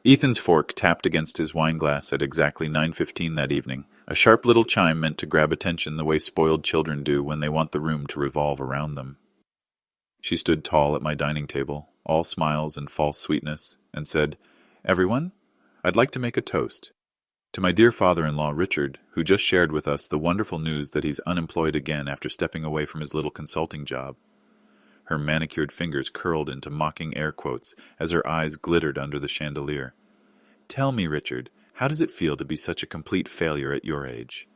Ethan's fork tapped against his wineglass at exactly 9:15 that evening, a sharp little chime meant to grab attention the way spoiled children do when they want the room to revolve around them. She stood tall at my dining table, all smiles and false sweetness, and said, "Everyone, I'd like to make a toast to my dear father-in-law Richard, who just shared with us the wonderful news that he's unemployed again after stepping away from his little consulting job." Her manicured fingers curled into mocking air quotes as her eyes glittered under the chandelier. "Tell me, Richard, how does it feel to be such a complete failure at your age?"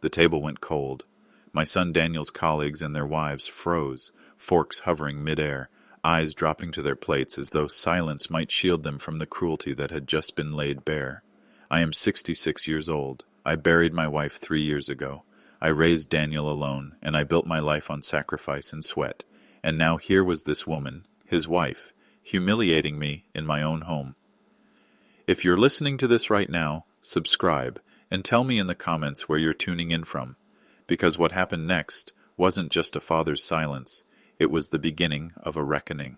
The table went cold. My son Daniel's colleagues and their wives froze, forks hovering mid-air, eyes dropping to their plates as though silence might shield them from the cruelty that had just been laid bare. I am 66 years old. I buried my wife 3 years ago. I raised Daniel alone, and I built my life on sacrifice and sweat. And now here was this woman, his wife, humiliating me in my own home. If you're listening to this right now, subscribe, and tell me in the comments where you're tuning in from, because what happened next wasn't just a father's silence, it was the beginning of a reckoning.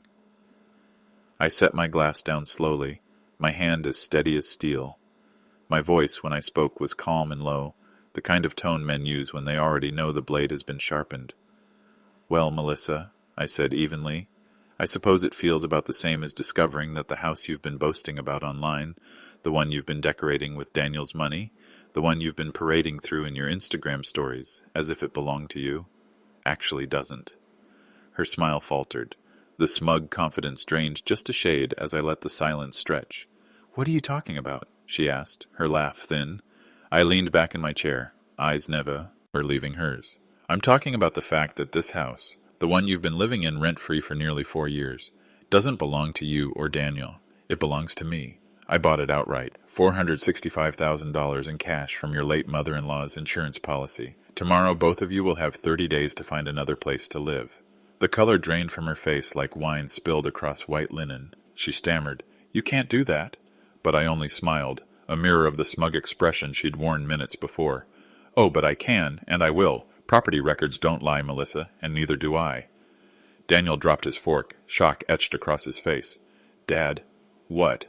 I set my glass down slowly, my hand as steady as steel. My voice, when I spoke, was calm and low, the kind of tone men use when they already know the blade has been sharpened. "Well, Melissa," I said evenly, "I suppose it feels about the same as discovering that the house you've been boasting about online, the one you've been decorating with Daniel's money, the one you've been parading through in your Instagram stories, as if it belonged to you, actually doesn't." Her smile faltered. The smug confidence drained just a shade as I let the silence stretch. "What are you talking about?" she asked, her laugh thin. I leaned back in my chair, eyes never leaving hers. "I'm talking about the fact that this house, the one you've been living in rent-free for nearly 4 years, doesn't belong to you or Daniel. It belongs to me. I bought it outright, $465,000 in cash from your late mother-in-law's insurance policy. Tomorrow both of you will have 30 days to find another place to live." The color drained from her face like wine spilled across white linen. She stammered, "You can't do that." But I only smiled, a mirror of the smug expression she'd worn minutes before. "Oh, but I can, and I will. Property records don't lie, Melissa, and neither do I." Daniel dropped his fork, shock etched across his face. "Dad, what?"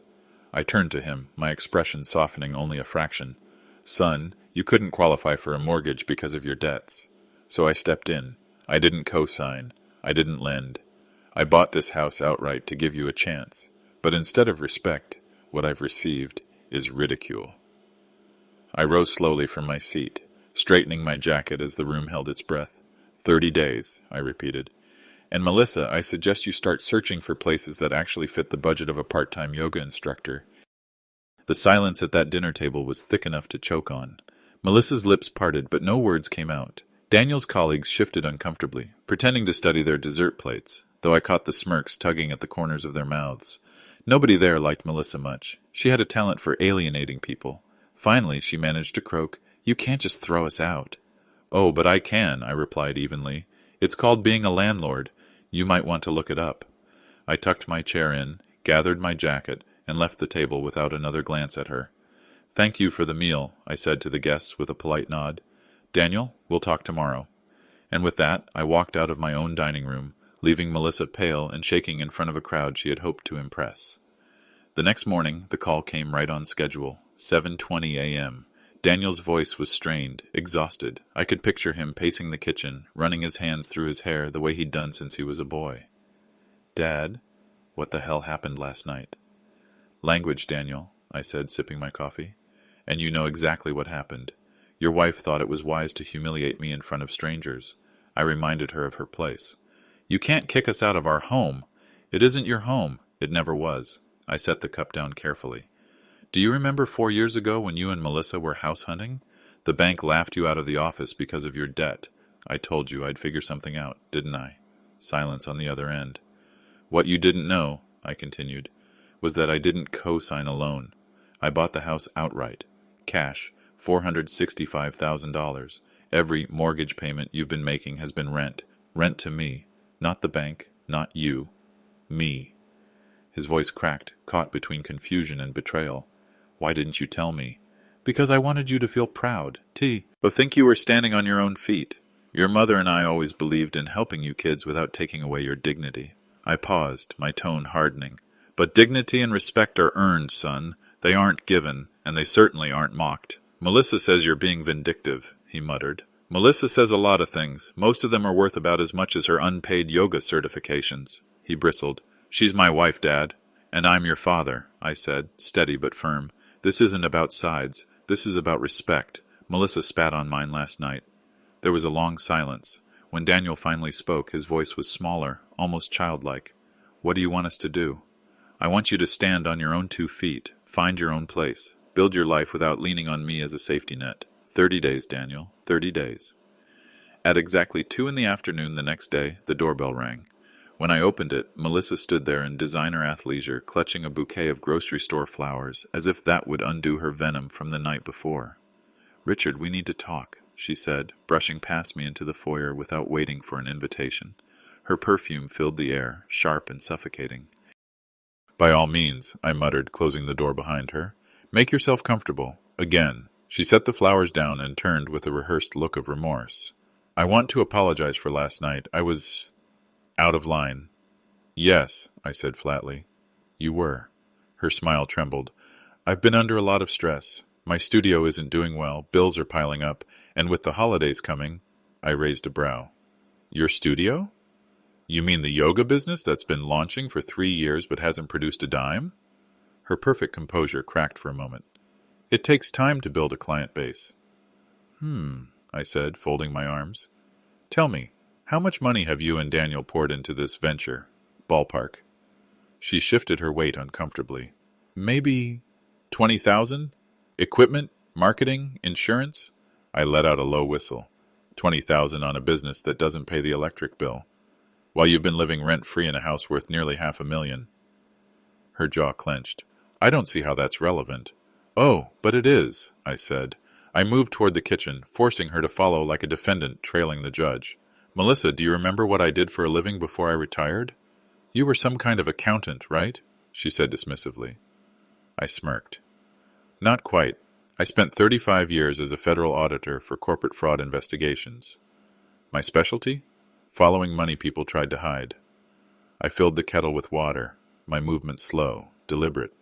I turned to him, my expression softening only a fraction. "Son, you couldn't qualify for a mortgage because of your debts. So I stepped in. I didn't co-sign. I didn't lend. I bought this house outright to give you a chance. But instead of respect, what I've received is ridicule." I rose slowly from my seat, straightening my jacket as the room held its breath. 30 days, I repeated. "And Melissa, I suggest you start searching for places that actually fit the budget of a part-time yoga instructor." The silence at that dinner table was thick enough to choke on. Melissa's lips parted, but no words came out. Daniel's colleagues shifted uncomfortably, pretending to study their dessert plates, though I caught the smirks tugging at the corners of their mouths. Nobody there liked Melissa much. She had a talent for alienating people. Finally, she managed to croak, "You can't just throw us out." "Oh, but I can," I replied evenly. "It's called being a landlord. You might want to look it up." I tucked my chair in, gathered my jacket, and left the table without another glance at her. "Thank you for the meal," I said to the guests with a polite nod. "Daniel, we'll talk tomorrow." And with that, I walked out of my own dining room, leaving Melissa pale and shaking in front of a crowd she had hoped to impress. The next morning, the call came right on schedule, 7:20 a.m. Daniel's voice was strained, exhausted. I could picture him pacing the kitchen, running his hands through his hair the way he'd done since he was a boy. "Dad, what the hell happened last night?" "Language, Daniel," I said, sipping my coffee. "And you know exactly what happened. Your wife thought it was wise to humiliate me in front of strangers." I reminded her of her place. "You can't kick us out of our home." "It isn't your home. It never was." I set the cup down carefully. "Do you remember 4 years ago when you and Melissa were house hunting? The bank laughed you out of the office because of your debt. I told you I'd figure something out, didn't I?" Silence on the other end. "What you didn't know," I continued, "was that I didn't co-sign a loan. I bought the house outright. Cash, $465,000. Every mortgage payment you've been making has been rent. Rent to me. Not the bank, not you. Me." His voice cracked, caught between confusion and betrayal. "Why didn't you tell me?" "Because I wanted you to feel proud, but think you were standing on your own feet. Your mother and I always believed in helping you kids without taking away your dignity." I paused, my tone hardening. But dignity and respect are earned, son. They aren't given, and they certainly aren't mocked. Melissa says you're being vindictive, he muttered. Melissa says a lot of things. Most of them are worth about as much as her unpaid yoga certifications. He bristled. She's my wife, Dad. And I'm your father, I said, steady but firm. This isn't about sides. This is about respect. Melissa spat on mine last night. There was a long silence. When Daniel finally spoke, his voice was smaller, almost childlike. What do you want us to do? I want you to stand on your own 2 feet, find your own place, build your life without leaning on me as a safety net. 30 days, Daniel, 30 days. At exactly 2 p.m. the next day, the doorbell rang. When I opened it, Melissa stood there in designer athleisure, clutching a bouquet of grocery store flowers, as if that would undo her venom from the night before. Richard, we need to talk, she said, brushing past me into the foyer without waiting for an invitation. Her perfume filled the air, sharp and suffocating. By all means, I muttered, closing the door behind her. Make yourself comfortable. Again. She set the flowers down and turned with a rehearsed look of remorse. I want to apologize for last night. I was out of line. Yes, I said flatly. You were. Her smile trembled. I've been under a lot of stress. My studio isn't doing well, bills are piling up, and with the holidays coming, I raised a brow. Your studio? You mean the yoga business that's been launching for 3 years but hasn't produced a dime? Her perfect composure cracked for a moment. It takes time to build a client base. I said, folding my arms. Tell me, how much money have you and Daniel poured into this venture? Ballpark. She shifted her weight uncomfortably. Maybe 20,000? Equipment, marketing, insurance? I let out a low whistle. 20,000 on a business that doesn't pay the electric bill, while you've been living rent-free in a house worth nearly $500,000. Her jaw clenched. I don't see how that's relevant. Oh, but it is, I said. I moved toward the kitchen, forcing her to follow like a defendant trailing the judge. Melissa, do you remember what I did for a living before I retired? You were some kind of accountant, right? She said dismissively. I smirked. Not quite. I spent 35 years as a federal auditor for corporate fraud investigations. My specialty? Following money people tried to hide. I filled the kettle with water, my movement slow, deliberate.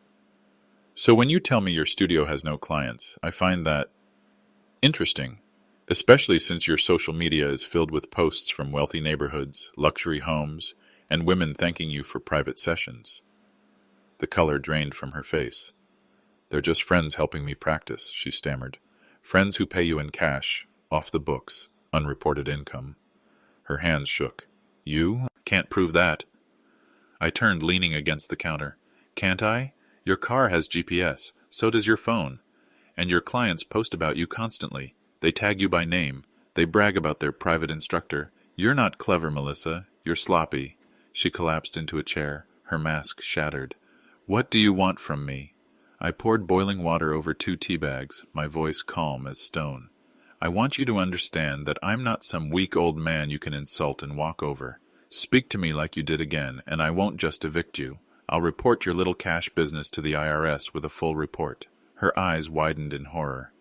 So when you tell me your studio has no clients, I find that interesting, especially since your social media is filled with posts from wealthy neighborhoods, luxury homes, and women thanking you for private sessions. The color drained from her face. They're just friends helping me practice, she stammered. Friends who pay you in cash, off the books, unreported income. Her hands shook. You? Can't prove that. I turned, leaning against the counter. Can't I? Your car has GPS. So does your phone. And your clients post about you constantly. They tag you by name. They brag about their private instructor. You're not clever, Melissa. You're sloppy. She collapsed into a chair, her mask shattered. What do you want from me? I poured boiling water over 2 tea bags, my voice calm as stone. I want you to understand that I'm not some weak old man you can insult and walk over. Speak to me like you did again, and I won't just evict you. I'll report your little cash business to the IRS with a full report. Her eyes widened in horror.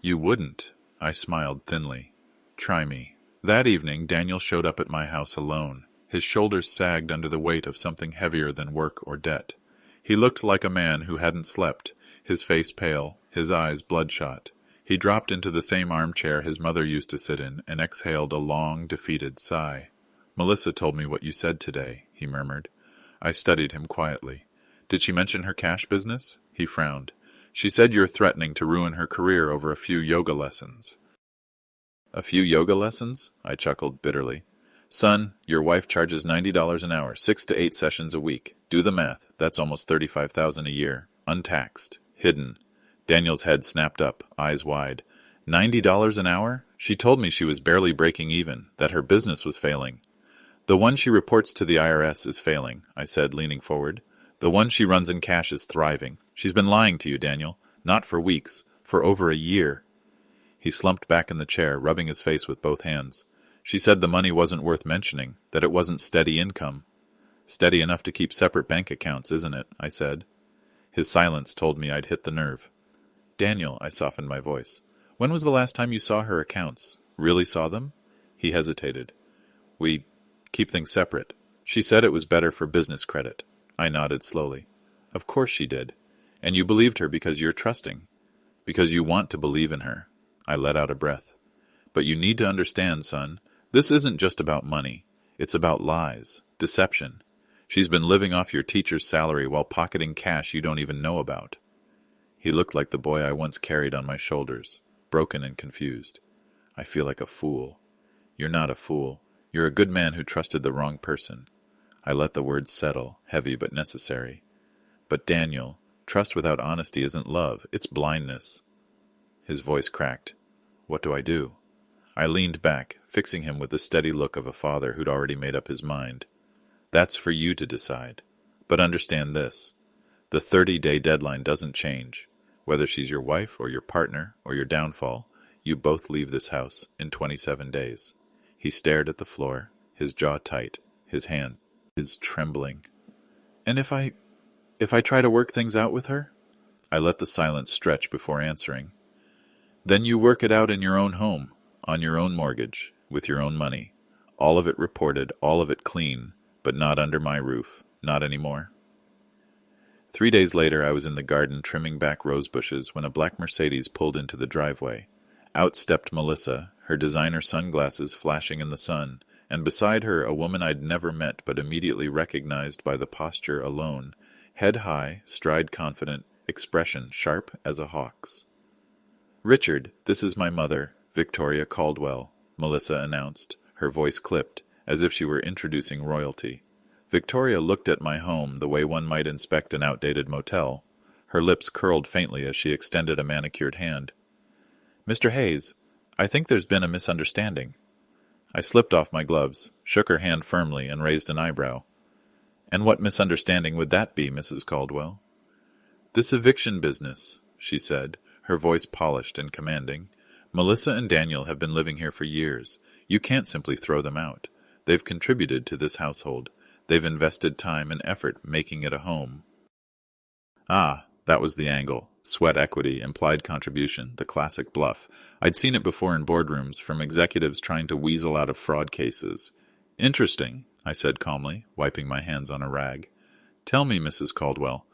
You wouldn't, I smiled thinly. Try me. That evening, Daniel showed up at my house alone. His shoulders sagged under the weight of something heavier than work or debt. He looked like a man who hadn't slept, his face pale, his eyes bloodshot. He dropped into the same armchair his mother used to sit in and exhaled a long, defeated sigh. Melissa told me what you said today, he murmured. I studied him quietly. Did she mention her cash business? He frowned. She said you're threatening to ruin her career over a few yoga lessons. A few yoga lessons? I chuckled bitterly. Son, your wife charges $90 an hour, 6 to 8 sessions a week. Do the math. That's almost $35,000 a year. Untaxed. Hidden. Daniel's head snapped up, eyes wide. $90 an hour? She told me she was barely breaking even, that her business was failing. The one she reports to the IRS is failing, I said, leaning forward. The one she runs in cash is thriving. She's been lying to you, Daniel. Not for weeks. For over a year. He slumped back in the chair, rubbing his face with both hands. She said the money wasn't worth mentioning, that it wasn't steady income. Steady enough to keep separate bank accounts, isn't it? I said. His silence told me I'd hit the nerve. Daniel, I softened my voice. When was the last time you saw her accounts? Really saw them? He hesitated. We keep things separate. She said it was better for business credit. I nodded slowly. Of course she did. And you believed her because you're trusting. Because you want to believe in her. I let out a breath. But you need to understand, son, this isn't just about money. It's about lies, deception. She's been living off your teacher's salary while pocketing cash you don't even know about. He looked like the boy I once carried on my shoulders, broken and confused. I feel like a fool. You're not a fool. You're a good man who trusted the wrong person. I let the words settle, heavy but necessary. But Daniel, trust without honesty isn't love, it's blindness. His voice cracked. What do I do? I leaned back, fixing him with the steady look of a father who'd already made up his mind. That's for you to decide. But understand this. The 30-day deadline doesn't change. Whether she's your wife or your partner or your downfall, you both leave this house in 27 days. He stared at the floor, his jaw tight, his hand is trembling. And if I try to work things out with her? I let the silence stretch before answering. Then you work it out in your own home, on your own mortgage, with your own money. All of it reported, all of it clean, but not under my roof, not anymore. 3 days later, I was in the garden trimming back rose bushes when a black Mercedes pulled into the driveway. Out stepped Melissa, her designer sunglasses flashing in the sun, and beside her a woman I'd never met but immediately recognized by the posture alone, head high, stride confident, expression sharp as a hawk's. "Richard, this is my mother, Victoria Caldwell," Melissa announced, her voice clipped, as if she were introducing royalty. Victoria looked at my home the way one might inspect an outdated motel. Her lips curled faintly as she extended a manicured hand. "Mr. Hayes, I think there's been a misunderstanding." I slipped off my gloves, shook her hand firmly, and raised an eyebrow. "And what misunderstanding would that be, Mrs. Caldwell?" "This eviction business," she said, her voice polished and commanding. "Melissa and Daniel have been living here for years. You can't simply throw them out. They've contributed to this household. They've invested time and effort making it a home." Ah, that was the angle. Sweat equity, implied contribution, the classic bluff. I'd seen it before in boardrooms, from executives trying to weasel out of fraud cases. "Interesting," I said calmly, wiping my hands on a rag. "Tell me, Mrs. Caldwell,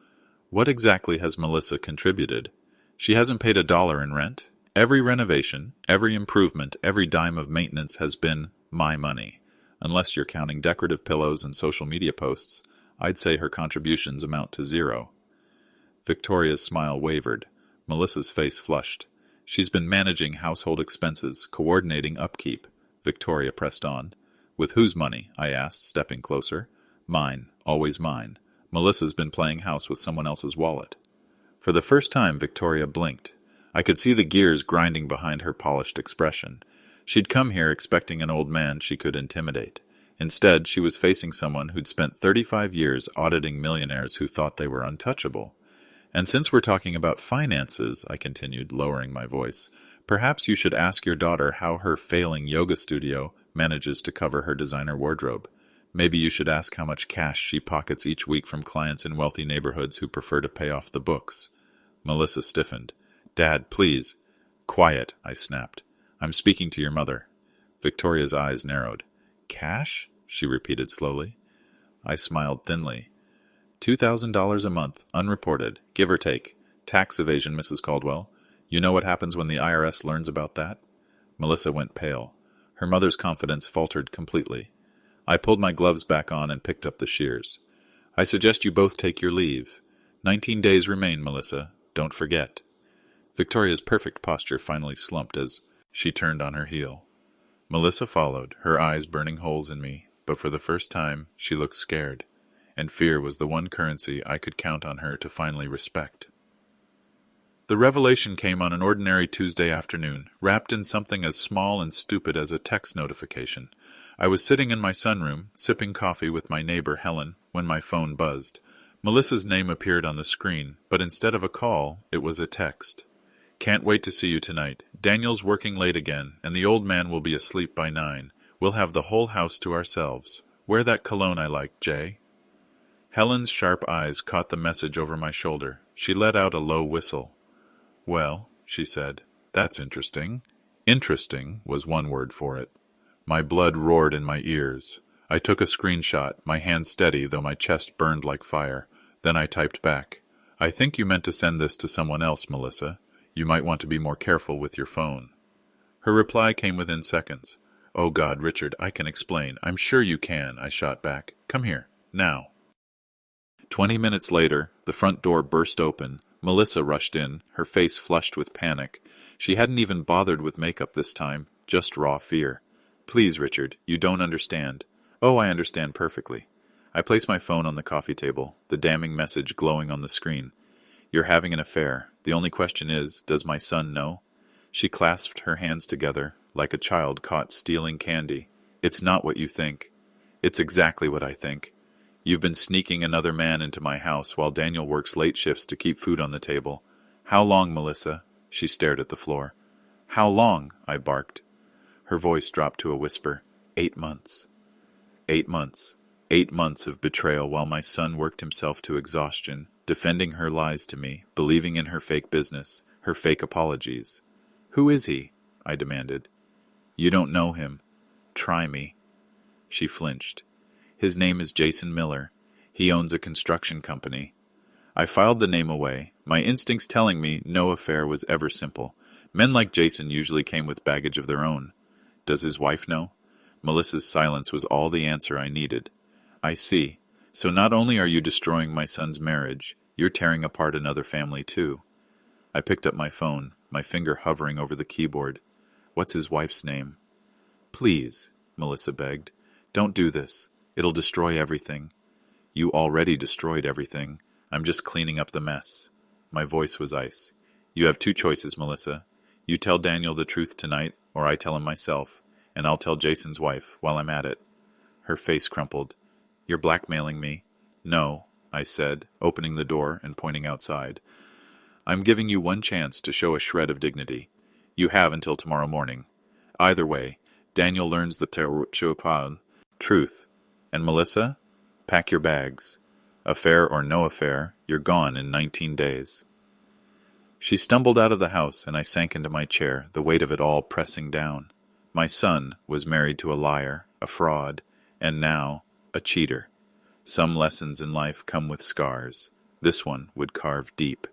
what exactly has Melissa contributed? She hasn't paid $1 in rent. Every renovation, every improvement, every dime of maintenance has been my money. Unless you're counting decorative pillows and social media posts, I'd say her contributions amount to 0. Victoria's smile wavered. Melissa's face flushed. "She's been managing household expenses, coordinating upkeep," Victoria pressed on. "With whose money?" I asked, stepping closer. "Mine, always mine. Melissa's been playing house with someone else's wallet." For the first time, Victoria blinked. I could see the gears grinding behind her polished expression. She'd come here expecting an old man she could intimidate. Instead, she was facing someone who'd spent 35 years auditing millionaires who thought they were untouchable. "And since we're talking about finances," I continued, lowering my voice, "perhaps you should ask your daughter how her failing yoga studio manages to cover her designer wardrobe. Maybe you should ask how much cash she pockets each week from clients in wealthy neighborhoods who prefer to pay off the books." Melissa stiffened. "Dad, please." "Quiet," I snapped. "I'm speaking to your mother." Victoria's eyes narrowed. "Cash?" she repeated slowly. I smiled thinly. $2,000 a month, unreported, give or take. Tax evasion, Mrs. Caldwell. You know what happens when the IRS learns about that?" Melissa went pale. Her mother's confidence faltered completely. I pulled my gloves back on and picked up the shears. "I suggest you both take your leave. 19 days remain, Melissa. Don't forget." Victoria's perfect posture finally slumped as she turned on her heel. Melissa followed, her eyes burning holes in me, but for the first time she looked scared, and fear was the one currency I could count on her to finally respect. The revelation came on an ordinary Tuesday afternoon, wrapped in something as small and stupid as a text notification. I was sitting in my sunroom, sipping coffee with my neighbor Helen, when my phone buzzed. Melissa's name appeared on the screen, but instead of a call, it was a text. "Can't wait to see you tonight. Daniel's working late again, and the old man will be asleep by 9. We'll have the whole house to ourselves. Wear that cologne I like, Jay." Helen's sharp eyes caught the message over my shoulder. She let out a low whistle. "Well," she said, "that's interesting." Interesting was one word for it. My blood roared in my ears. I took a screenshot, my hand steady though my chest burned like fire. Then I typed back, "I think you meant to send this to someone else, Melissa. You might want to be more careful with your phone." Her reply came within seconds. "Oh God, Richard, I can explain. I'm sure you can," I shot back. "Come here, now." 20 minutes later, the front door burst open. Melissa rushed in, her face flushed with panic. She hadn't even bothered with makeup this time, just raw fear. "Please, Richard, you don't understand." "Oh, I understand perfectly." I placed my phone on the coffee table, the damning message glowing on the screen. "You're having an affair. The only question is, does my son know?" She clasped her hands together, like a child caught stealing candy. "It's not what you think." "It's exactly what I think. You've been sneaking another man into my house while Daniel works late shifts to keep food on the table. How long, Melissa?" She stared at the floor. "How long?" I barked. Her voice dropped to a whisper. 8 months. 8 months. 8 months of betrayal while my son worked himself to exhaustion, defending her lies to me, believing in her fake business, her fake apologies. "Who is he?" I demanded. "You don't know him. Try me." She flinched. "His name is Jason Miller. He owns a construction company." I filed the name away, my instincts telling me no affair was ever simple. Men like Jason usually came with baggage of their own. Does his wife know? Melissa's silence was all the answer I needed. "I see. So not only are you destroying my son's marriage, you're tearing apart another family too." I picked up my phone, my finger hovering over the keyboard. "What's his wife's name?" "Please," Melissa begged. "Don't do this. It'll destroy everything." "You already destroyed everything. I'm just cleaning up the mess." My voice was ice. "You have two choices, Melissa. You tell Daniel the truth tonight, or I tell him myself, and I'll tell Jason's wife while I'm at it." Her face crumpled. "You're blackmailing me." "No," I said, opening the door and pointing outside. "I'm giving you one chance to show a shred of dignity. You have until tomorrow morning. Either way, Daniel learns the truth. And Melissa, pack your bags. Affair or no affair, you're gone in 19 days. She stumbled out of the house, and I sank into my chair, the weight of it all pressing down. My son was married to a liar, a fraud, and now a cheater. Some lessons in life come with scars. This one would carve deep.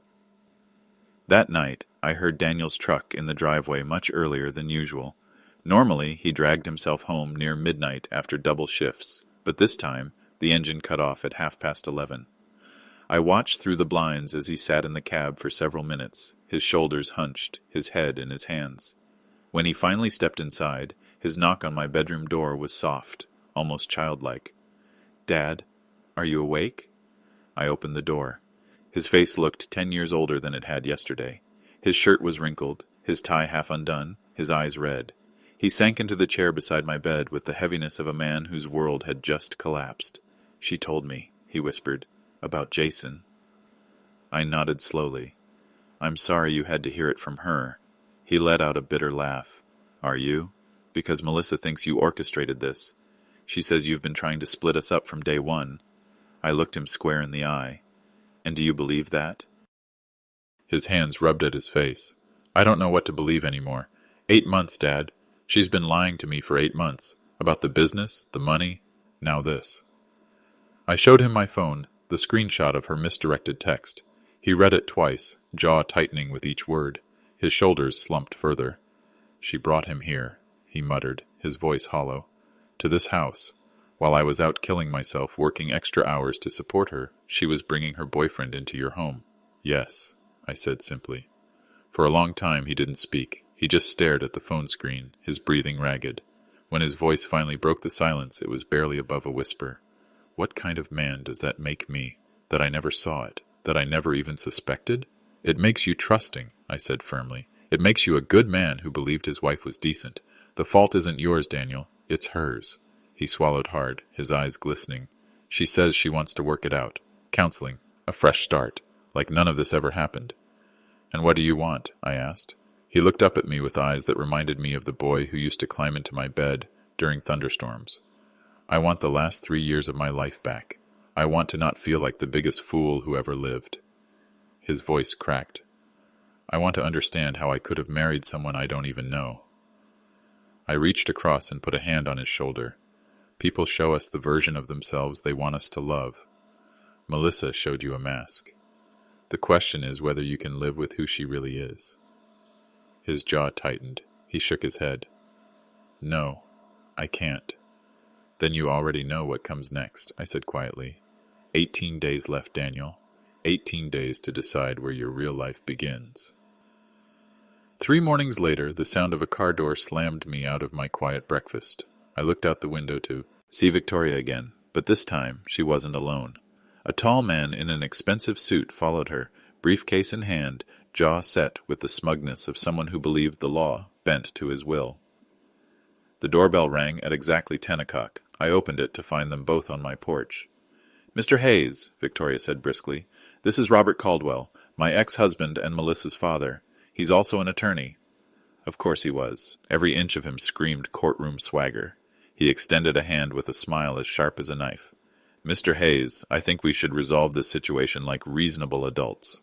That night, I heard Daniel's truck in the driveway much earlier than usual. Normally, he dragged himself home near midnight after double shifts, but this time, the engine cut off at 11:30. I watched through the blinds as he sat in the cab for several minutes, his shoulders hunched, his head in his hands. When he finally stepped inside, his knock on my bedroom door was soft, almost childlike. "Dad, are you awake?" I opened the door. His face looked 10 years older than it had yesterday. His shirt was wrinkled, his tie half undone, his eyes red. He sank into the chair beside my bed with the heaviness of a man whose world had just collapsed. "She told me," he whispered, "about Jason." I nodded slowly. "I'm sorry you had to hear it from her." He let out a bitter laugh. "Are you? Because Melissa thinks you orchestrated this. She says you've been trying to split us up from day one." I looked him square in the eye. "And do you believe that?" His hands rubbed at his face. "I don't know what to believe anymore. 8 months, Dad. She's been lying to me for 8 months. About the business, the money, now this." I showed him my phone, the screenshot of her misdirected text. He read it twice, jaw tightening with each word. His shoulders slumped further. "She brought him here," he muttered, his voice hollow. "To this house. While I was out killing myself, working extra hours to support her, she was bringing her boyfriend into your home." "Yes," I said simply. For a long time he didn't speak. He just stared at the phone screen, his breathing ragged. When his voice finally broke the silence, it was barely above a whisper. "What kind of man does that make me? That I never saw it? That I never even suspected?" "It makes you trusting," I said firmly. "It makes you a good man who believed his wife was decent. The fault isn't yours, Daniel. It's hers." He swallowed hard, his eyes glistening. "She says she wants to work it out. Counseling. A fresh start. Like none of this ever happened." "And what do you want?" I asked. He looked up at me with eyes that reminded me of the boy who used to climb into my bed during thunderstorms. "I want the last 3 years of my life back. I want to not feel like the biggest fool who ever lived." His voice cracked. "I want to understand how I could have married someone I don't even know." I reached across and put a hand on his shoulder. People show us the version of themselves they want us to love. Melissa showed you a mask. The question is whether you can live with who she really is. His jaw tightened. He shook his head. No, I can't. Then you already know what comes next, I said quietly. 18 days left, Daniel. 18 days to decide where your real life begins. 3 mornings later, the sound of a car door slammed me out of my quiet breakfast. I looked out the window to see Victoria again, but this time she wasn't alone. A tall man in an expensive suit followed her, briefcase in hand, jaw set with the smugness of someone who believed the law bent to his will. The doorbell rang at exactly 10 o'clock. I opened it to find them both on my porch. "Mr. Hayes," Victoria said briskly, "this is Robert Caldwell, my ex-husband and Melissa's father. He's also an attorney." Of course he was. Every inch of him screamed courtroom swagger. He extended a hand with a smile as sharp as a knife. "Mr. Hayes, I think we should resolve this situation like reasonable adults."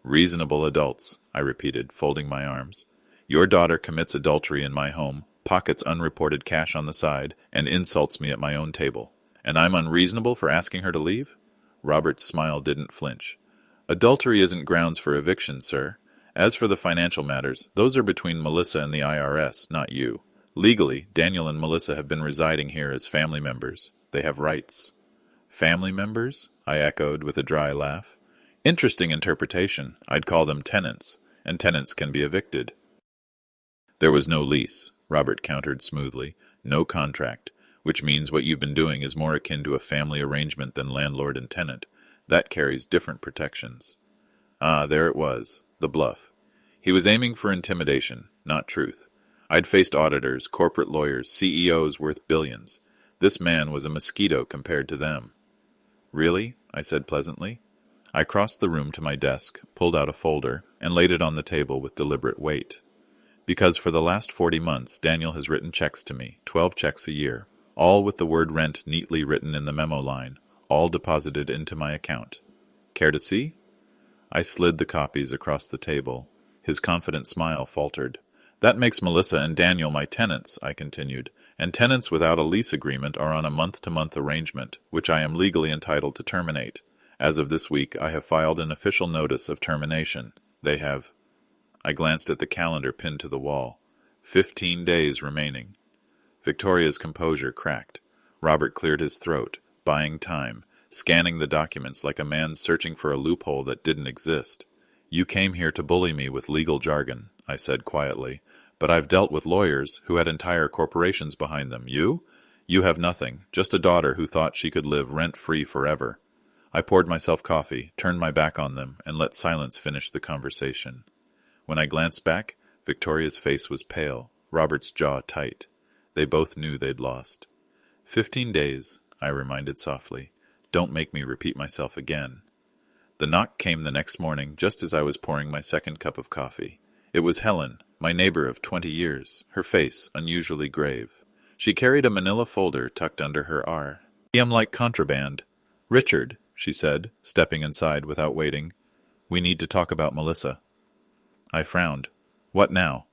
"Reasonable adults," I repeated, folding my arms. "Your daughter commits adultery in my home, pockets unreported cash on the side, and insults me at my own table. And I'm unreasonable for asking her to leave?" Robert's smile didn't flinch. "Adultery isn't grounds for eviction, sir. As for the financial matters, those are between Melissa and the IRS, not you. Legally, Daniel and Melissa have been residing here as family members. They have rights." "Family members?" I echoed with a dry laugh. "Interesting interpretation. I'd call them tenants, and tenants can be evicted." "There was no lease," Robert countered smoothly. "No contract, which means what you've been doing is more akin to a family arrangement than landlord and tenant. That carries different protections." Ah, there it was, the bluff. He was aiming for intimidation, not truth. I'd faced auditors, corporate lawyers, CEOs worth billions. This man was a mosquito compared to them. "Really?" I said pleasantly. I crossed the room to my desk, pulled out a folder, and laid it on the table with deliberate weight. "Because for the last 40 months, Daniel has written checks to me, 12 checks a year, all with the word rent neatly written in the memo line, all deposited into my account. Care to see?" I slid the copies across the table. His confident smile faltered. "That makes Melissa and Daniel my tenants," I continued, "and tenants without a lease agreement are on a month-to-month arrangement, which I am legally entitled to terminate. As of this week, I have filed an official notice of termination. They have—" I glanced at the calendar pinned to the wall. 15 days remaining. Victoria's composure cracked. Robert cleared his throat, buying time, scanning the documents like a man searching for a loophole that didn't exist. "You came here to bully me with legal jargon," I said quietly, "but I've dealt with lawyers who had entire corporations behind them. You? You have nothing, just a daughter who thought she could live rent-free forever." I poured myself coffee, turned my back on them, and let silence finish the conversation. When I glanced back, Victoria's face was pale, Robert's jaw tight. They both knew they'd lost. 15 days, I reminded softly. Don't make me repeat myself again. The knock came the next morning, just as I was pouring my second cup of coffee. It was Helen, my neighbor of 20 years, her face unusually grave. She carried a manila folder tucked under her arm. "I'm like contraband." "Richard," she said, stepping inside without waiting. "We need to talk about Melissa." I frowned. "What now?"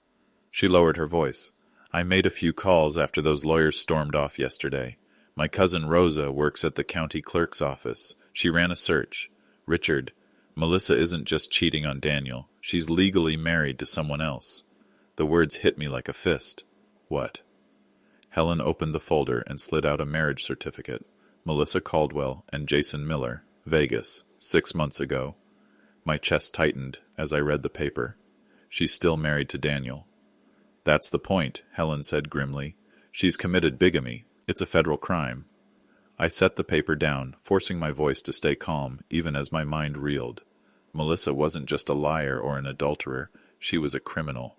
She lowered her voice. "I made a few calls after those lawyers stormed off yesterday. My cousin Rosa works at the county clerk's office. She ran a search. Richard, Melissa isn't just cheating on Daniel. She's legally married to someone else." The words hit me like a fist. "What?" Helen opened the folder and slid out a marriage certificate. Melissa Caldwell and Jason Miller, Vegas, 6 months ago. My chest tightened as I read the paper. She's still married to Daniel. "That's the point," Helen said grimly. "She's committed bigamy. It's a federal crime." I set the paper down, forcing my voice to stay calm, even as my mind reeled. Melissa wasn't just a liar or an adulterer. She was a criminal.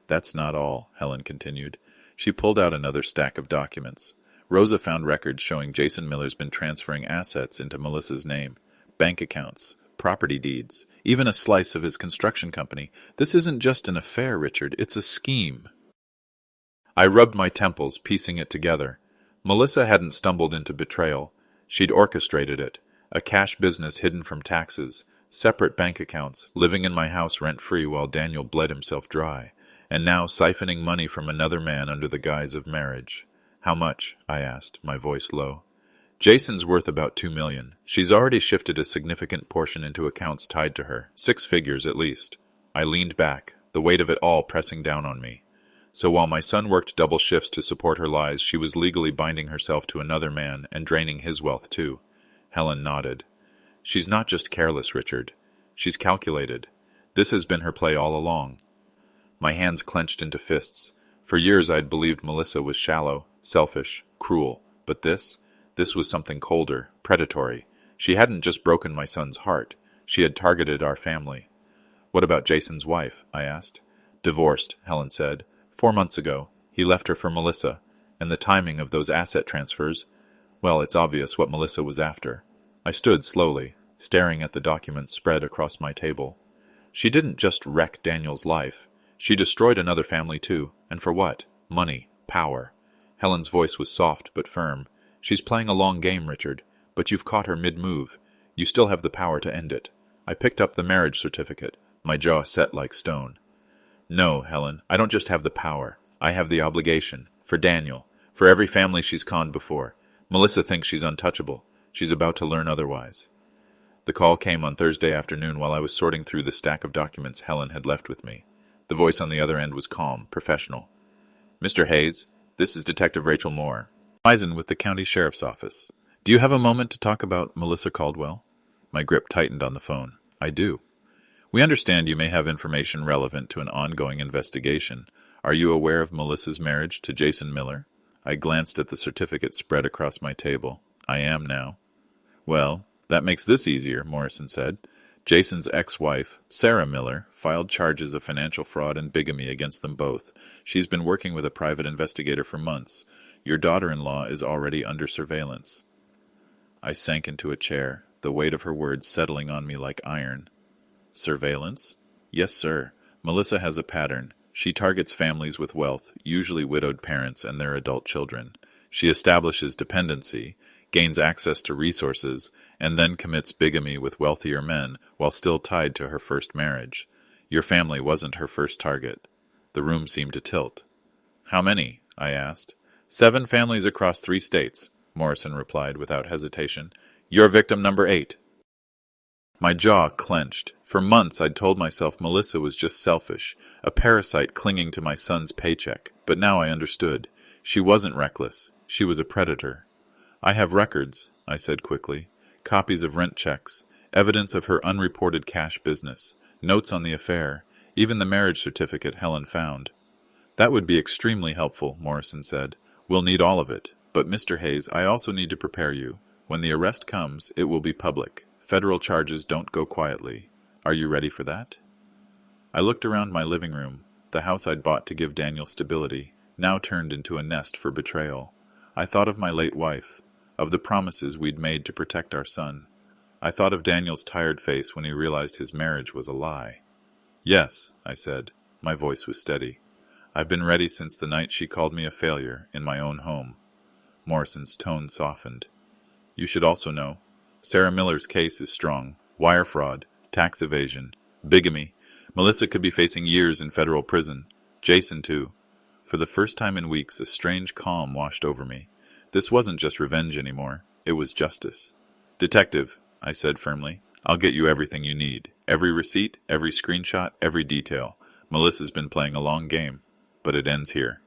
"That's not all," Helen continued. She pulled out another stack of documents. Rosa found records showing Jason Miller's been transferring assets into Melissa's name. Bank accounts, property deeds, even a slice of his construction company. This isn't just an affair, Richard. It's a scheme. I rubbed my temples, piecing it together. Melissa hadn't stumbled into betrayal. She'd orchestrated it. A cash business hidden from taxes, separate bank accounts, living in my house rent-free while Daniel bled himself dry, and now siphoning money from another man under the guise of marriage. "How much?" I asked, my voice low. Jason's worth about $2 million. She's already shifted a significant portion into accounts tied to her, 6 figures at least. I leaned back, the weight of it all pressing down on me. So while my son worked double shifts to support her lies, she was legally binding herself to another man and draining his wealth too. Helen nodded. She's not just careless, Richard. She's calculated. This has been her play all along. My hands clenched into fists. For years I'd believed Melissa was shallow, selfish, cruel. But this was something colder, predatory. She hadn't just broken my son's heart. She had targeted our family. What about Jason's wife? I asked. Divorced, Helen said. 4 months ago. He left her for Melissa. And the timing of those asset transfers, well, it's obvious what Melissa was after. I stood slowly, staring at the documents spread across my table. She didn't just wreck Daniel's life. She destroyed another family too. And for what? Money. Power. Helen's voice was soft but firm. She's playing a long game, Richard, but you've caught her mid-move. You still have the power to end it. I picked up the marriage certificate, my jaw set like stone. No, Helen, I don't just have the power. I have the obligation. For Daniel. For every family she's conned before. Melissa thinks she's untouchable. She's about to learn otherwise. The call came on Thursday afternoon while I was sorting through the stack of documents Helen had left with me. The voice on the other end was calm, professional. Mr. Hayes, this is Detective Rachel Moore. Eisen with the County Sheriff's Office. Do you have a moment to talk about Melissa Caldwell? My grip tightened on the phone. I do. We understand you may have information relevant to an ongoing investigation. Are you aware of Melissa's marriage to Jason Miller? I glanced at the certificate spread across my table. I am now. Well, that makes this easier, Morrison said. Jason's ex-wife, Sarah Miller, filed charges of financial fraud and bigamy against them both. She's been working with a private investigator for months. Your daughter-in-law is already under surveillance. I sank into a chair, the weight of her words settling on me like iron. Surveillance? Yes, sir. Melissa has a pattern. She targets families with wealth, usually widowed parents and their adult children. She establishes dependency, gains access to resources, and then commits bigamy with wealthier men while still tied to her first marriage. Your family wasn't her first target. The room seemed to tilt. How many? I asked. 7 families across 3 states, Morrison replied without hesitation. You're victim number 8. My jaw clenched. For months I'd told myself Melissa was just selfish, a parasite clinging to my son's paycheck, but now I understood. She wasn't reckless. She was a predator. I have records, I said quickly. Copies of rent checks, evidence of her unreported cash business, notes on the affair, even the marriage certificate Helen found. That would be extremely helpful, Morrison said. We'll need all of it. But, Mr. Hayes, I also need to prepare you. When the arrest comes, it will be public. Federal charges don't go quietly. Are you ready for that? I looked around my living room. The house I'd bought to give Daniel stability, now turned into a nest for betrayal. I thought of my late wife, of the promises we'd made to protect our son. I thought of Daniel's tired face when he realized his marriage was a lie. Yes, I said. My voice was steady. I've been ready since the night she called me a failure in my own home. Morrison's tone softened. You should also know, Sarah Miller's case is strong. Wire fraud, tax evasion, bigamy. Melissa could be facing years in federal prison. Jason, too. For the first time in weeks, a strange calm washed over me. This wasn't just revenge anymore. It was justice. Detective, I said firmly, I'll get you everything you need. Every receipt, every screenshot, every detail. Melissa's been playing a long game, but it ends here.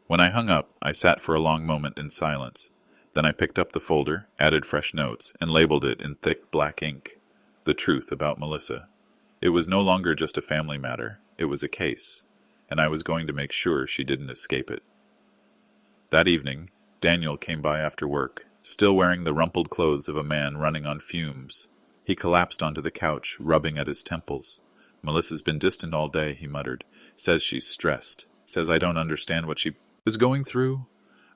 When I hung up, I sat for a long moment in silence. Then I picked up the folder, added fresh notes, and labeled it in thick black ink. The truth about Melissa. It was no longer just a family matter. It was a case, and I was going to make sure she didn't escape it. That evening, Daniel came by after work, still wearing the rumpled clothes of a man running on fumes. He collapsed onto the couch, rubbing at his temples. Melissa's been distant all day, he muttered. Says she's stressed. Says I don't understand what she is going through.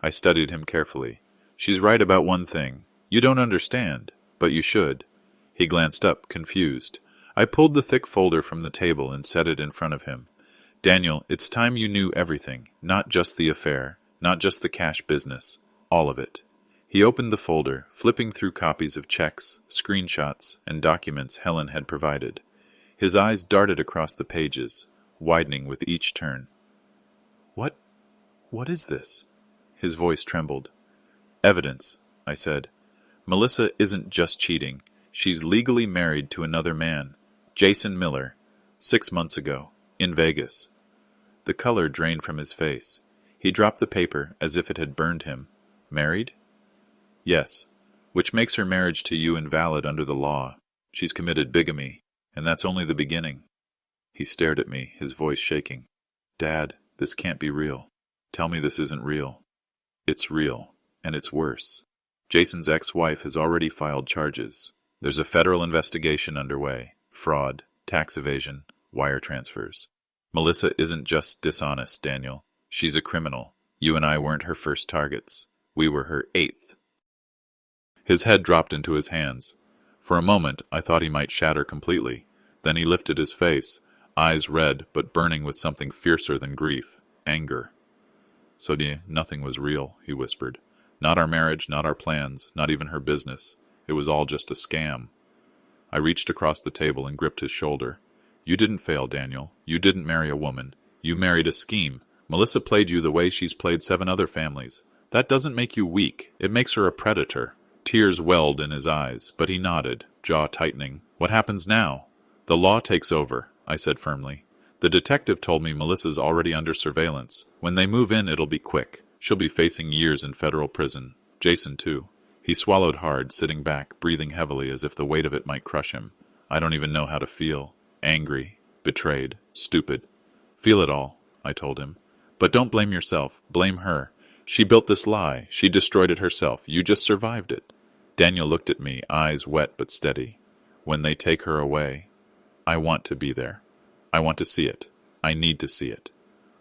I studied him carefully. She's right about one thing. You don't understand, but you should. He glanced up, confused. I pulled the thick folder from the table and set it in front of him. Daniel, it's time you knew everything, not just the affair, not just the cash business, all of it. He opened the folder, flipping through copies of checks, screenshots, and documents Helen had provided. His eyes darted across the pages, widening with each turn. What is this? His voice trembled. Evidence, I said. Melissa isn't just cheating. She's legally married to another man, Jason Miller, 6 months ago, in Vegas. The color drained from his face. He dropped the paper as if it had burned him. Married? Yes, which makes her marriage to you invalid under the law. She's committed bigamy, and that's only the beginning. He stared at me, his voice shaking. Dad, this can't be real. Tell me this isn't real. It's real, and it's worse. Jason's ex-wife has already filed charges. There's a federal investigation underway. Fraud, tax evasion, wire transfers. Melissa isn't just dishonest, Daniel. She's a criminal. You and I weren't her first targets. We were her 8th. His head dropped into his hands. For a moment, I thought he might shatter completely. Then he lifted his face, eyes red but burning with something fiercer than grief, anger. Sonia, nothing was real, he whispered. Not our marriage, not our plans, not even her business. It was all just a scam. I reached across the table and gripped his shoulder. You didn't fail, Daniel. You didn't marry a woman. You married a scheme. Melissa played you the way she's played 7 other families. That doesn't make you weak. It makes her a predator. Tears welled in his eyes, but he nodded, jaw tightening. What happens now? The law takes over, I said firmly. The detective told me Melissa's already under surveillance. When they move in, it'll be quick. She'll be facing years in federal prison. Jason, too. He swallowed hard, sitting back, breathing heavily as if the weight of it might crush him. I don't even know how to feel. Angry, betrayed, stupid. Feel it all, I told him. But don't blame yourself. Blame her. She built this lie. She destroyed it herself. You just survived it. Daniel looked at me, eyes wet but steady. When they take her away, I want to be there. I want to see it. I need to see it.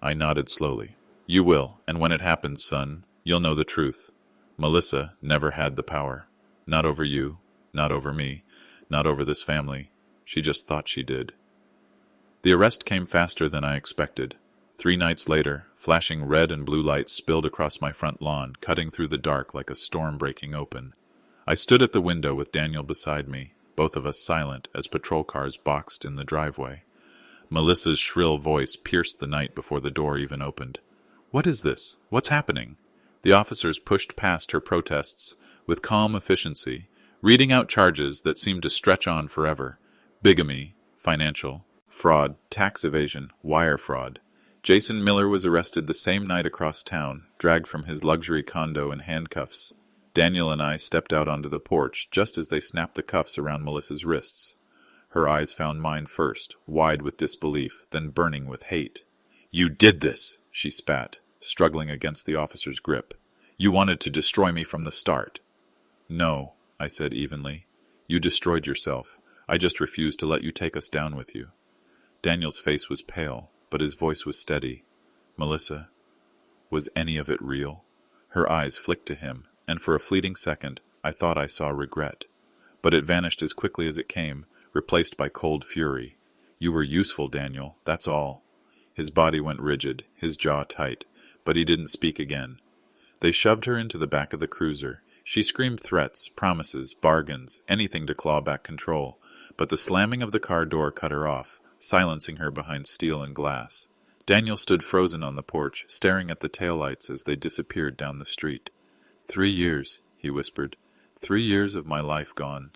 I nodded slowly. You will, and when it happens, son, you'll know the truth. Melissa never had the power. Not over you, not over me, not over this family. She just thought she did. The arrest came faster than I expected. 3 nights later, flashing red and blue lights spilled across my front lawn, cutting through the dark like a storm breaking open. I stood at the window with Daniel beside me, both of us silent as patrol cars boxed in the driveway. Melissa's shrill voice pierced the night before the door even opened. What is this? What's happening? The officers pushed past her protests with calm efficiency, reading out charges that seemed to stretch on forever. Bigamy, financial, fraud, tax evasion, wire fraud. Jason Miller was arrested the same night across town, dragged from his luxury condo in handcuffs. Daniel and I stepped out onto the porch just as they snapped the cuffs around Melissa's wrists. Her eyes found mine first, wide with disbelief, then burning with hate. You did this, she spat, struggling against the officer's grip. You wanted to destroy me from the start. No, I said evenly. You destroyed yourself. I just refused to let you take us down with you. Daniel's face was pale, but his voice was steady. Melissa, was any of it real? Her eyes flicked to him, and for a fleeting second, I thought I saw regret. But it vanished as quickly as it came, replaced by cold fury. You were useful, Daniel, that's all. His body went rigid, his jaw tight, but he didn't speak again. They shoved her into the back of the cruiser. She screamed threats, promises, bargains, anything to claw back control, but the slamming of the car door cut her off, silencing her behind steel and glass. Daniel stood frozen on the porch, staring at the taillights as they disappeared down the street. 3 years, he whispered. 3 years of my life gone.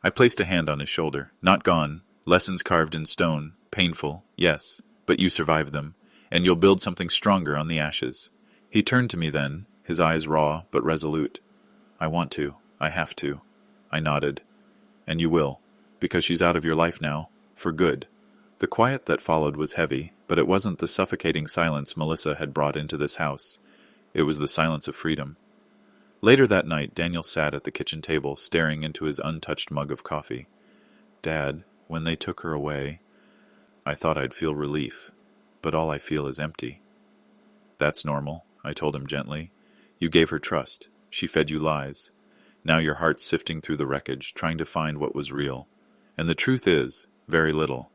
I placed a hand on his shoulder. Not gone. Lessons carved in stone. Painful, yes, but you survived them, and you'll build something stronger on the ashes. He turned to me then, his eyes raw but resolute. I want to. I have to. I nodded. And you will, because she's out of your life now, for good. The quiet that followed was heavy, but it wasn't the suffocating silence Melissa had brought into this house. It was the silence of freedom. Later that night, Daniel sat at the kitchen table, staring into his untouched mug of coffee. Dad, when they took her away, I thought I'd feel relief, but all I feel is empty. That's normal, I told him gently. You gave her trust. She fed you lies. Now your heart's sifting through the wreckage, trying to find what was real. And the truth is, very little.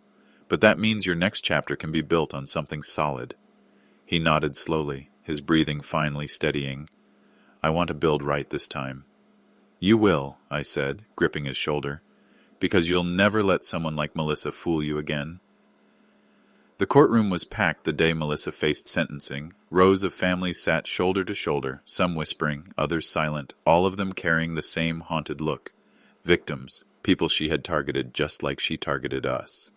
But that means your next chapter can be built on something solid. He nodded slowly, his breathing finally steadying. I want to build right this time. You will, I said, gripping his shoulder, because you'll never let someone like Melissa fool you again. The courtroom was packed the day Melissa faced sentencing. Rows of families sat shoulder to shoulder, some whispering, others silent, all of them carrying the same haunted look. Victims, people she had targeted just like she targeted us.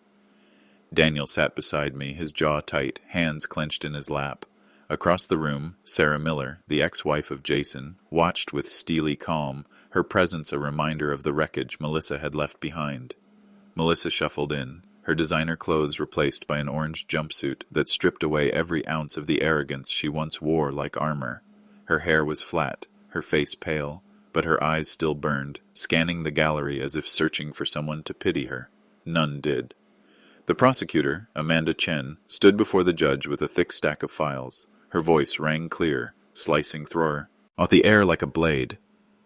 Daniel sat beside me, his jaw tight, hands clenched in his lap. Across the room, Sarah Miller, the ex-wife of Jason, watched with steely calm, her presence a reminder of the wreckage Melissa had left behind. Melissa shuffled in, her designer clothes replaced by an orange jumpsuit that stripped away every ounce of the arrogance she once wore like armor. Her hair was flat, her face pale, but her eyes still burned, scanning the gallery as if searching for someone to pity her. None did. The prosecutor, Amanda Chen, stood before the judge with a thick stack of files. Her voice rang clear, slicing through the air like a blade.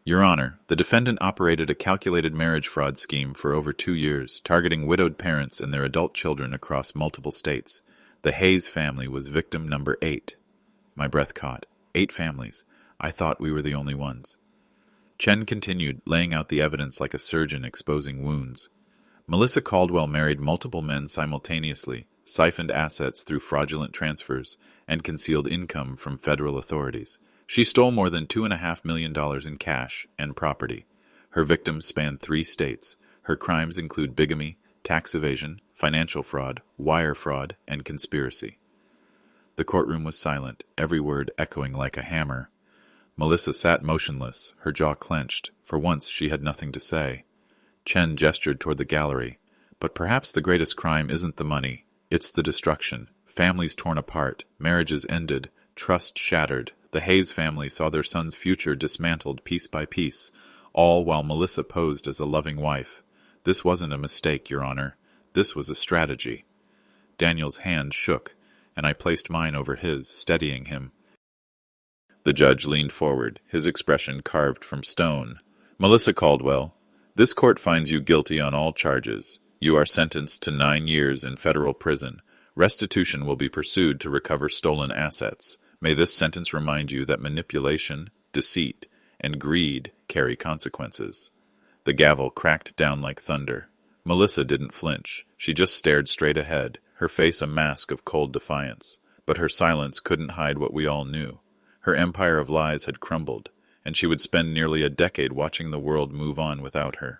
Your Honor, the defendant operated a calculated marriage fraud scheme for over 2 years, targeting widowed parents and their adult children across multiple states. The Hayes family was victim number 8. My breath caught. 8 families. I thought we were the only ones. Chen continued, laying out the evidence like a surgeon exposing wounds. Melissa Caldwell married multiple men simultaneously, siphoned assets through fraudulent transfers, and concealed income from federal authorities. She stole more than $2.5 million in cash and property. Her victims span 3 states. Her crimes include bigamy, tax evasion, financial fraud, wire fraud, and conspiracy. The courtroom was silent, every word echoing like a hammer. Melissa sat motionless, her jaw clenched. For once she had nothing to say. Chen gestured toward the gallery. But perhaps the greatest crime isn't the money. It's the destruction. Families torn apart, marriages ended, trust shattered. The Hayes family saw their son's future dismantled piece by piece, all while Melissa posed as a loving wife. This wasn't a mistake, Your Honor. This was a strategy. Daniel's hand shook, and I placed mine over his, steadying him. The judge leaned forward, his expression carved from stone. Melissa Caldwell, this court finds you guilty on all charges. You are sentenced to 9 years in federal prison. Restitution will be pursued to recover stolen assets. May this sentence remind you that manipulation, deceit, and greed carry consequences. The gavel cracked down like thunder. Melissa didn't flinch. She just stared straight ahead, her face a mask of cold defiance. But her silence couldn't hide what we all knew. Her empire of lies had crumbled, and she would spend nearly a decade watching the world move on without her.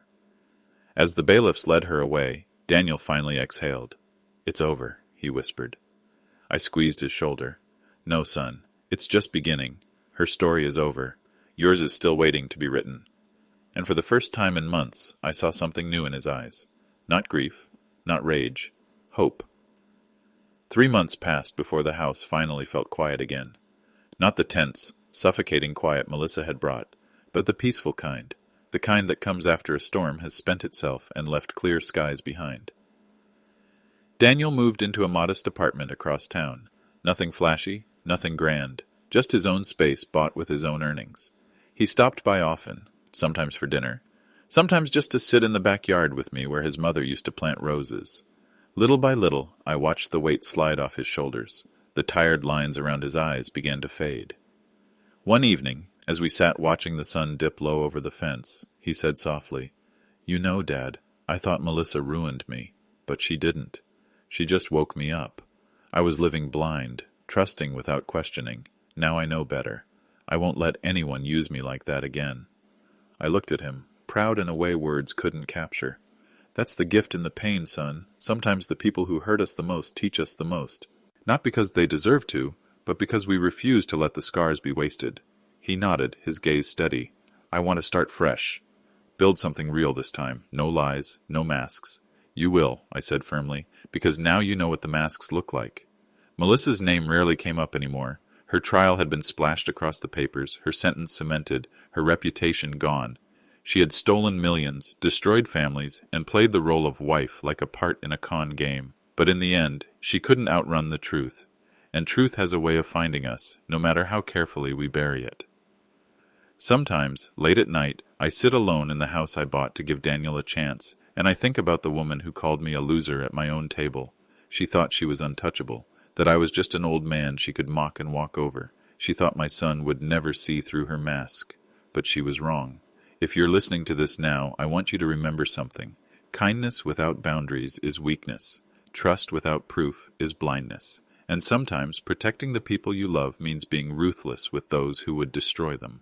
As the bailiffs led her away, Daniel finally exhaled. It's over, he whispered. I squeezed his shoulder. No, son, it's just beginning. Her story is over. Yours is still waiting to be written. And for the first time in months, I saw something new in his eyes. Not grief, not rage, hope. 3 months passed before the house finally felt quiet again. Not the tense, suffocating quiet Melissa had brought, but the peaceful kind, the kind that comes after a storm has spent itself and left clear skies behind. Daniel moved into a modest apartment across town. Nothing flashy, nothing grand, just his own space bought with his own earnings. He stopped by often, sometimes for dinner, sometimes just to sit in the backyard with me where his mother used to plant roses. Little by little, I watched the weight slide off his shoulders. The tired lines around his eyes began to fade. One evening, as we sat watching the sun dip low over the fence, he said softly, You know, Dad, I thought Melissa ruined me, but she didn't. She just woke me up. I was living blind, trusting without questioning. Now I know better. I won't let anyone use me like that again. I looked at him, proud in a way words couldn't capture. That's the gift in the pain, son. Sometimes the people who hurt us the most teach us the most. Not because they deserve to, but because we refuse to let the scars be wasted. He nodded, his gaze steady. I want to start fresh. Build something real this time. No lies, no masks. You will, I said firmly, because now you know what the masks look like. Melissa's name rarely came up anymore. Her trial had been splashed across the papers, her sentence cemented, her reputation gone. She had stolen millions, destroyed families, and played the role of wife like a part in a con game. But in the end, she couldn't outrun the truth. And truth has a way of finding us, no matter how carefully we bury it. Sometimes, late at night, I sit alone in the house I bought to give Daniel a chance, and I think about the woman who called me a loser at my own table. She thought she was untouchable, that I was just an old man she could mock and walk over. She thought my son would never see through her mask. But she was wrong. If you're listening to this now, I want you to remember something. Kindness without boundaries is weakness. trust without proof is blindness, and sometimes protecting the people you love means being ruthless with those who would destroy them.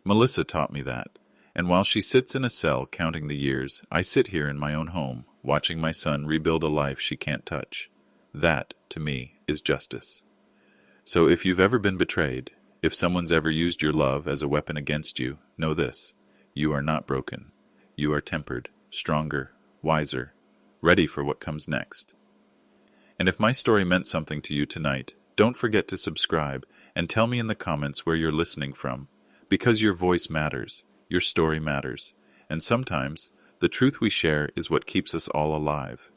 Melissa taught me that, and while she sits in a cell counting the years, I sit here in my own home, watching my son rebuild a life she can't touch. That, to me, is justice. So if you've ever been betrayed, if someone's ever used your love as a weapon against you, know this: you are not broken. You are tempered, stronger, wiser, ready for what comes next. And if my story meant something to you tonight, don't forget to subscribe and tell me in the comments where you're listening from, because your voice matters, your story matters, and sometimes the truth we share is what keeps us all alive.